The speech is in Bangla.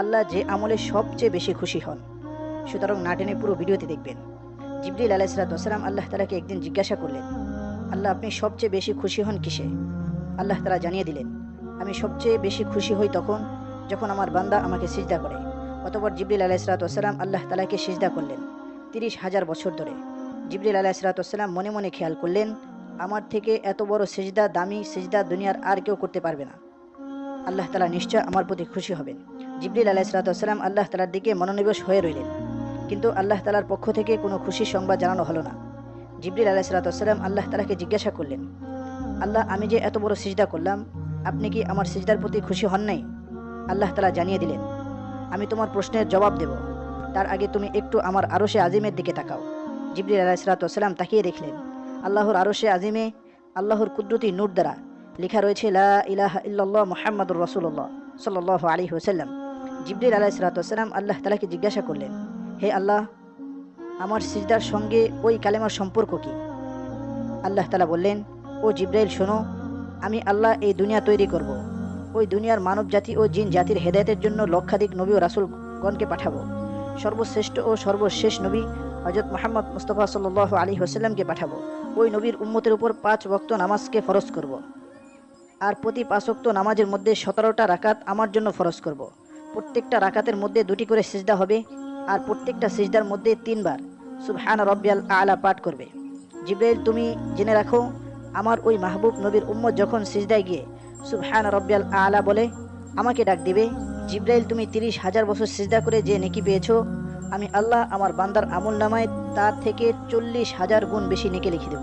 আল্লাহ যে আমলে সবচেয়ে বেশি খুশি হন। সুতরাং না টেনে পুরো ভিডিওটি দেখবেন। জিবরিল আলাইহিসসালাম আল্লাহ তাআলাকে একদিন জিজ্ঞাসা করলেন, আল্লাহ আপনি সবচেয়ে বেশি খুশি হন কিসে? আল্লাহ তাআলা জানিয়ে দিলেন, আমি সবচেয়ে বেশি খুশি হই তখন যখন আমার বান্দা আমাকে সিজদা করে। অতঃপর জিবরিল আলাইহিসসালাম আল্লাহ তাআলাকে সিজদা করলেন 30,000 বছর ধরে। জিবরিল আলাইহিসসালাম মনে মনে খেয়াল করলেন, আমার থেকে এত বড় সিজদা, দামি সিজদা দুনিয়ার আর কেউ করতে পারবে না। আল্লাহ তাআলা নিশ্চয় আমার প্রতি খুশি হবেন। জিবরিল আলাইহিসসালাম আল্লাহ তাআলার দিকে মনোনিবেশ হয়ে রইলেন, কিন্তু আল্লাহ তাআলার পক্ষ থেকে কোনো খুশির সংবাদ জানানো হলো না। জিবরিল আলাইহিসসালাম আল্লাহ তাআলাকে জিজ্ঞাসা করলেন, আল্লাহ আমি যে এত বড় সিজদা করলাম, আপনি কি আমার সিজদার প্রতি খুশি হন নাই? আল্লাহ তাআলা জানিয়ে দিলেন, আমি তোমার প্রশ্নের জবাব দেব, তার আগে তুমি একটু আমার আরশে আজিমের দিকে তাকাও। জিবরিল আলাইহিসসালাম তাকিয়ে দেখলেন, আল্লাহর আরশে আজিমে আল্লাহর কুদরতি নূর দ্বারা লেখা রয়েছে লা ইলাহা ইল্লাল্লাহ মুহাম্মাদুর রাসূলুল্লাহ সাল্লাল্লাহু আলাইহি ওয়াসাল্লাম। জিবরিল আলাইহিসসালাম আল্লাহ তাআলাকে জিজ্ঞাসা করলেন, হে আল্লাহ, আমার সিজদার সঙ্গে ওই কালেমার সম্পর্ক কি? আল্লাহ তাআলা বললেন, ও জিবরাইল শোনো, আমি আল্লাহ এই দুনিয়া তৈরি করব। ওই দুনিয়ার মানব জাতি ও জিন জাতির হেদায়েতের জন্য লক্ষাধিক নবী ও রাসূলগণকে পাঠাবো। সর্বশ্রেষ্ঠ ও সর্বশেষ নবী হযরত মুহাম্মদ মুস্তাফা সাল্লাল্লাহু আলাইহি ওয়াসাল্লামকে পাঠাবো। ওই নবীর উম্মতের উপর 5 ওয়াক্ত নামাজকে ফরজ করব। আর প্রতি 5 ওয়াক্ত নামাজের মধ্যে 17টা রাকাত আমার জন্য ফরজ করব। প্রত্যেকটা রাকাতের মধ্যে 2টি করে সিজদা হবে, আর প্রত্যেকটা সিজদার মধ্যে 3 বার সুবহান রাব্বিয়াল আলা পাঠ করবে। জিবরাইল তুমি জেনে রাখো, আমার ওই মাহবুব নবীর উম্মত যখন সিজদায় গিয়ে সুবহান রাব্বিয়াল আলা বলে আমাকে ডাক দিবে, জিবরাইল তুমি 30,000 বছর সিজদা করে যে নেকি পেয়েছো, আমি আল্লাহ আমার বান্দার আমল নামায় তার থেকে 40,000 গুণ বেশি নেকি লিখে দেব।